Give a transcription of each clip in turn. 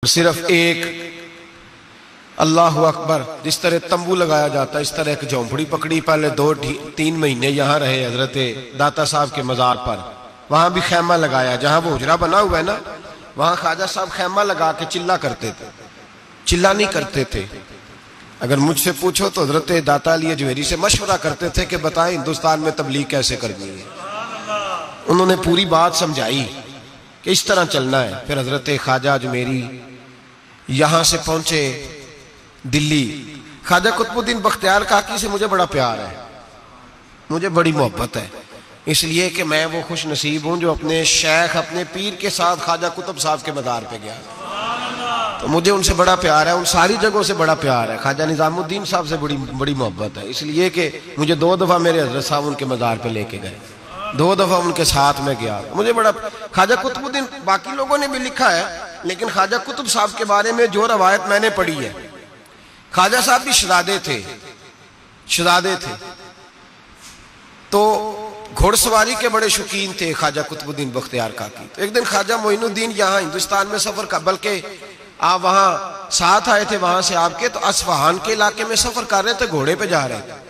सिर्फ एक अल्लाह अकबर, जिस तरह तंबू लगाया जाता है इस तरह एक झोंपड़ी पकड़ी। पहले 2-3 महीने यहाँ रहे हजरत दाता साहब के मज़ार पर। वहां भी खैमा लगाया, जहां वो हुजरा बना हुआ है ना, वहां ख्वाजा साहब खैमा लगा के चिल्ला करते थे। चिल्ला नहीं करते थे। अगर मुझसे पूछो तो हजरत दाता अली अजमेरी से मशवरा करते थे कि बताएं हिंदुस्तान में तबलीग कैसे करनी है। उन्होंने पूरी बात समझाई कि इस तरह चलना है। फिर हजरत ख्वाजा अजमेरी यहां से पहुंचे दिल्ली। ख्वाजा कुतुबुद्दीन बख्तियार काकी से मुझे बड़ा प्यार है, मुझे बड़ी मोहब्बत है, इसलिए कि मैं वो खुश नसीब हूं जो अपने शेख अपने पीर के साथ ख्वाजा कुतुब साहब के मज़ार पे गया। तो मुझे उनसे बड़ा प्यार है, उन सारी जगहों से बड़ा प्यार है। ख्वाजा निजामुद्दीन साहब से बड़ी मोहब्बत है, इसलिए कि मुझे 2 दफा मेरे हजरत साहब उनके मज़ार पे लेके गए, 2 दफा उनके साथ में गया। मुझे बड़ा ख्वाजा कुतुबुद्दीन, बाकी लोगों ने भी लिखा है, लेकिन ख्वाजा कुतुब साहब के बारे में जो रवायत मैंने पढ़ी है, ख्वाजा साहब भी शहजादे थे तो घोड़सवारी के बड़े शौकीन थे ख्वाजा कुतुबुद्दीन बख्तियार काकी। तो एक दिन ख्वाजा मोइनुद्दीन यहाँ हिंदुस्तान में सफर का, बल्कि आप वहां साथ आए थे वहां से आपके, तो अस्फहान के इलाके में सफर कर रहे थे, घोड़े पे जा रहे थे।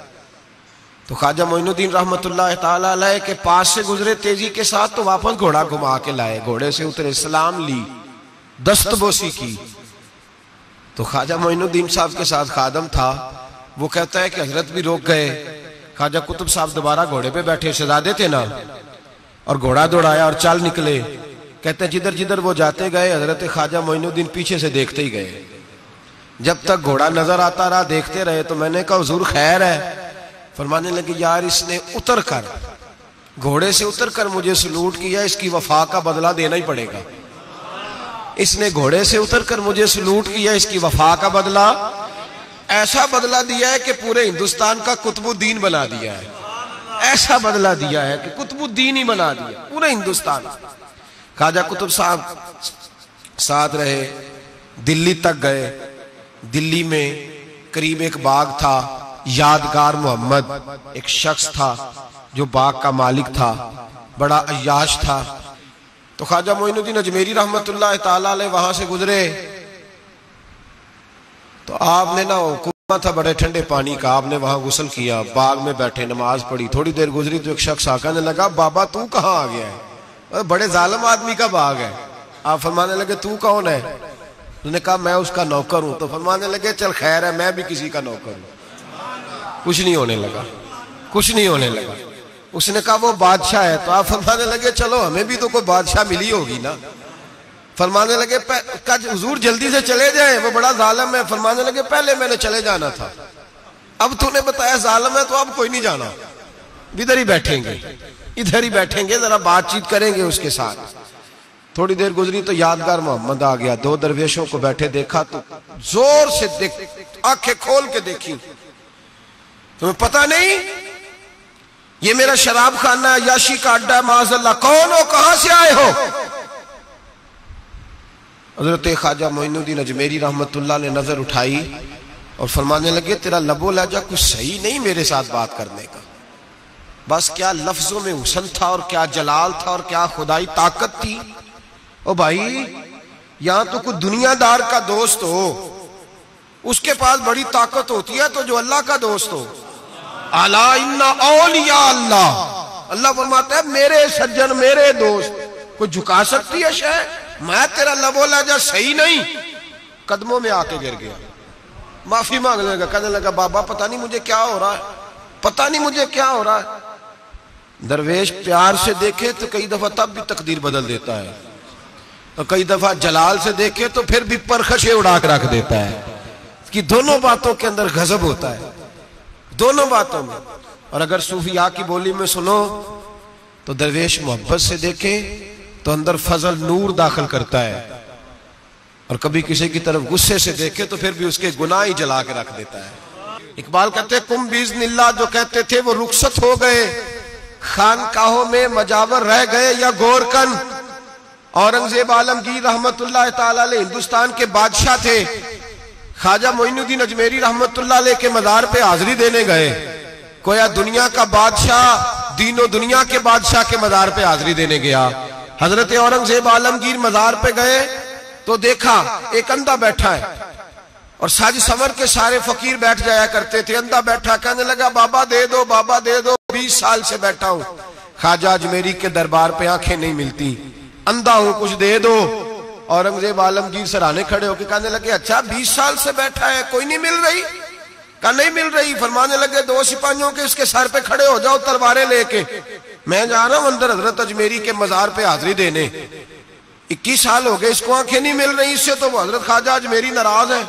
तो ख्वाजा मोइनुद्दीन रहमतुल्लाह ताला अलैह के पास से गुजरे तेजी के साथ, तो वापस घोड़ा घुमा के लाए, घोड़े से उतरे, सलाम ली, दस्तबोसी की। तो ख्वाजा मोइनुद्दीन साहब के साथ खादम था, वो कहता है कि हजरत भी रोक गए। ख्वाजा कुतुब साहब दोबारा घोड़े पे बैठे, शहजादे थे ना, और घोड़ा दौड़ाया और चल निकले। कहते हैं जिधर जिधर वो जाते गए हजरत ख्वाजा मोइनुद्दीन पीछे से देखते ही गए। जब तक घोड़ा नजर आता रहा देखते रहे। तो मैंने कहा हुजूर खैर है? फरमाने लगे यार इसने उतर कर, घोड़े से उतर कर मुझे सलूट किया, इसकी वफा का बदला देना ही पड़ेगा। इसने घोड़े से उतर कर मुझे सलूट किया, इसकी वफा का बदला, ऐसा बदला दिया है कि पूरे हिंदुस्तान का कुतुबुद्दीन बना दिया है। ऐसा बदला दिया है कि कुतुबुद्दीन ही बना दिया पूरे हिंदुस्तान। ख्वाजा कुतुब साहब साथ रहे, दिल्ली तक गए। दिल्ली में करीब एक बाग था, यादगार मोहम्मद एक शख्स था जो बाग का मालिक था, बड़ा अय्याश था। तो ख्वाजा मोइनुद्दीन अजमेरी रहमतुल्लाह ताला अलैह वहां से गुजरे। तो आपने ना कुआं था बड़े ठंडे पानी का, आपने वहां गुस्ल किया, बाग में बैठे नमाज पढ़ी। थोड़ी देर गुजरी तो एक शख्स आकर लगा, बाबा तू कहाँ आ गया है? बड़े जालिम आदमी का बाग है। आप फरमाने लगे तू कौन है? उसने कहा मैं उसका नौकर हूं। तो फरमाने लगे चल खैर है, मैं भी किसी का नौकर हूं। कुछ नहीं होने लगा, कुछ नहीं होने लगा। उसने कहा वो बादशाह है। तो आप फरमाने लगे चलो हमें भी तो कोई बादशाह मिली होगी ना। फरमाने लगे हुजूर जल्दी से चले जाएं, वो बड़ा जालिम है। फरमाने लगे पहले मैंने चले जाना था, अब तूने बताया जालिम है तो अब कोई नहीं जाना, इधर ही बैठेंगे, इधर ही बैठेंगे, जरा बातचीत करेंगे उसके साथ। थोड़ी देर गुजरी तो यादगार मोहम्मद आ गया। 2 दरवेशों को बैठे देखा तो जोर से देख, आंखें खोल के देखी, तुम्हें पता नहीं ये मेरा शराब खाना याशी का अड्डा है, माज़अल्लाह कौन हो, कहां से आए हो? हजरत ख्वाजा मोइनुद्दीन अजमेरी रहमतुल्लाह ने नजर उठाई और फरमाने लगे तेरा लबो लहजा कुछ सही नहीं मेरे साथ बात करने का। बस क्या लफ्जों में हुस्न था और क्या जलाल था और क्या खुदाई ताकत थी। ओ भाई यहां तो कोई दुनियादार का दोस्त हो, उसके पास बड़ी ताकत होती है, तो जो अल्लाह का दोस्त हो, अला इन्ना औलिया अल्लाह, अल्लाह फरमाता है मेरे सज्जन मेरे दोस्त। कोई झुका सकती है शय? मैं तेरा लबो लहजा सही नहीं, कदमों में आके गिर गया, माफी मांगने लगा। कहने लगा बाबा पता नहीं मुझे क्या हो रहा है, पता नहीं मुझे क्या हो रहा है। दरवेश प्यार से देखे तो कई दफा तब भी तकदीर बदल देता है, और कई दफा जलाल से देखे तो फिर भी परखशे उड़ा के रख देता है। कि दोनों बातों के अंदर गजब होता है, दोनों बातों में। और अगर सूफिया की बोली में सुनो तो दरवेश मोहब्बत से देखे तो अंदर फजल नूर दाखिल करता है, और कभी किसी की तरफ गुस्से से देखे तो फिर भी उसके गुनाह ही जला के रख देता है। इकबाल कहते कुम बिज़निल्लाह जो कहते थे वो रुखसत हो गए, खानकाहों में मजावर रह गए या गोरकन। औरंगजेब आलमगीर रहमतुल्लाह ताला अलैह हिंदुस्तान के बादशाह थे। ख्वाजा मोइनुद्दीन अजमेरी रहमतुल्लाह अलैह के मज़ार पे हाजिरी देने गए। कोया दुनिया का बादशाह दीनो दुनिया के बादशाह के मज़ार पे हाजिरी देने गया। हजरत औरंगजेब आलमगीर मज़ार पे गए, तो देखा एक अंधा बैठा है और साज संवर के सारे फकीर बैठ जाया करते थे। अंधा बैठा, कहने लगा बाबा दे दो, बाबा दे दो, 20 साल से बैठा हूं ख्वाजा अजमेरी के दरबार पे, आंखें नहीं मिलती, अंधा हूं, कुछ दे दो। औरंगजेब आलमगीर सराहने खड़े होकर कहने लगे अच्छा 20 साल से बैठा है, कोई नहीं मिल रही? कहा नहीं मिल रही। फरमाने लगे 2 सिपाहियों के इसके सर पे खड़े हो जाओ तलवारें लेके, मैं जा रहा हूं अंदर हजरत अजमेरी के मजार पे हाजिरी देने। 21 साल हो गए इसको आंखें नहीं मिल रही, इससे तो हजरत ख्वाजा अजमेरी नाराज है,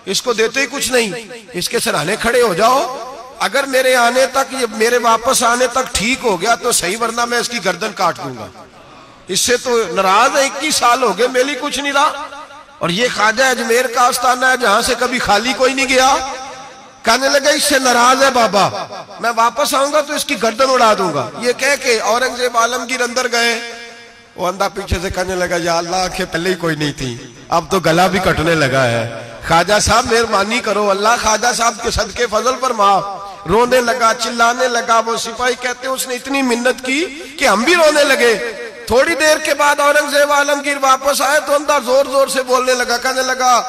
इसको देते ही कुछ नहीं, इसके सराहने खड़े हो जाओ, अगर मेरे आने तक, ये मेरे वापस आने तक ठीक हो गया तो सही, वरना मैं इसकी गर्दन काट दूंगा। इससे तो नाराज है, 21 साल हो गए मेरे लिए कुछ नहीं रहा, और ये ख्वाजा अजमेर का आस्थाना है जहां से कभी खाली कोई नहीं गया। कहने लगा इससे नाराज है बाबा, मैं वापस आऊंगा तो इसकी गर्दन उड़ा दूंगा। ये कह के औरंगजेब आलमगीर अंदर गए। वो अंधा पीछे से कहने लगा या अल्लाह आंखें पहले ही कोई नहीं थी, अब तो गला भी कटने लगा है, ख्वाजा साहब मेहरबानी करो, अल्लाह ख्वाजा साहब के सदके फजल पर माफ। रोने लगा, चिल्लाने लगा। वो सिपाही कहते हैं उसने इतनी मिन्नत की कि हम भी रोने लगे। थोड़ी देर के बाद औरंगजेब आलमगीर वापस आए तो अंदर जोर जोर से बोलने लगा, कहने लगा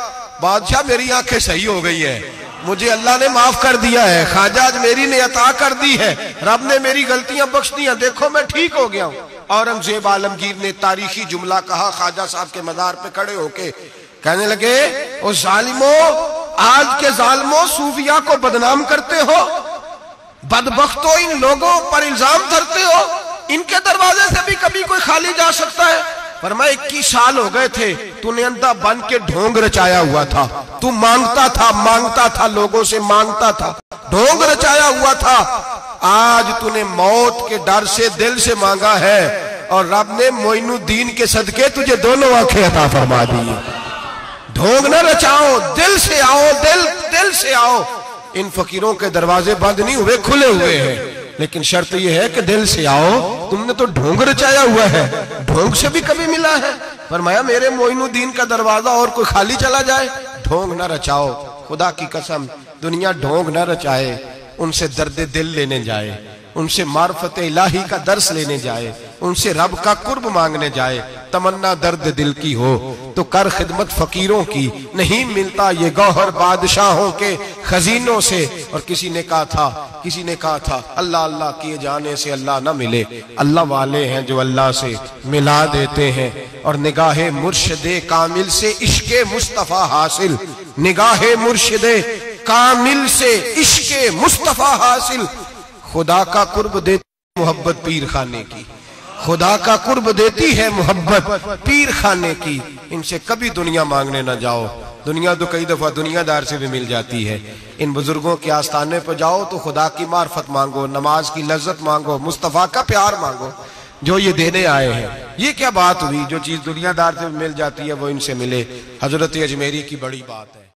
बादशाह मेरी आंखें सही हो गई है, मुझे अल्लाह ने माफ कर दिया है, ख्वाजा अजमेरी ने अता कर दी है, रब ने मेरी गलतियां बख्श दी हैं, देखो मैं ठीक हो गया हूं। औरंगजेब आलमगीर ने तारीखी जुमला कहा ख्वाजा साहब के मजार पे खड़े होके, कहने लगे ओ जालिमो, आज के जालिमो सूफिया को बदनाम करते हो, बदबख्तो इन लोगों पर इल्जाम धरते हो, इनके दरवाजे से भी कभी कोई खाली जा सकता है? फरमाया 21 साल हो गए थे, तूने अंधा बन के ढोंग रचाया हुआ था, तू मांगता था लोगों से, मांगता था, ढोंग रचाया हुआ था, आज तूने मौत के डर से दिल से मांगा है और रब ने मोइनुद्दीन के सदके तुझे दोनों आंखें अता फरमा दी। ढोंग न रचाओ, दिल से आओ, दिल से आओ। इन फकीरों के दरवाजे बंद नहीं हुए, खुले हुए हैं, लेकिन शर्त यह है कि दिल से आओ। तुमने तो ढोंग रचाया हुआ है, ढोंग से भी कभी मिला है? फरमाया मेरे मोइनुद्दीन का दरवाजा और कोई खाली चला जाए? ढोंग न रचाओ, खुदा की कसम दुनिया ढोंग न रचाए, उनसे दर्द दिल लेने जाए, उनसे मार्फत इलाही का दर्स लेने जाए, उनसे रब का कुर्ब मांगने जाए। तमन्ना दर्द दिल की हो तो कर खिदमत फकीरों की, नहीं मिलता ये गौहर बादशाहों के खजीनों से। और किसी ने कहा था अल्लाह अल्लाह किए जाने से अल्लाह ना मिले, अल्लाह वाले हैं जो अल्लाह से मिला देते हैं। और निगाहे मुर्शिदे कामिल से इश्के मुस्तफा हासिल, निगाहे मुर्शिदे कामिल से इश्के मुस्तफा हासिल। खुदा का कुर्ब देती मोहब्बत पीर खाने की, खुदा का कुर्ब देती है मोहब्बत पीर खाने की। इनसे कभी दुनिया मांगने ना जाओ, दुनिया तो कई दफा दुनियादार से भी मिल जाती है। इन बुजुर्गों के आस्थाने पर जाओ तो खुदा की मार्फत मांगो, नमाज की लज्जत मांगो, मुस्तफा का प्यार मांगो जो ये देने आए हैं। ये क्या बात हुई, जो चीज दुनियादार से मिल जाती है वो इनसे मिले। हजरत अजमेरी की बड़ी बात है।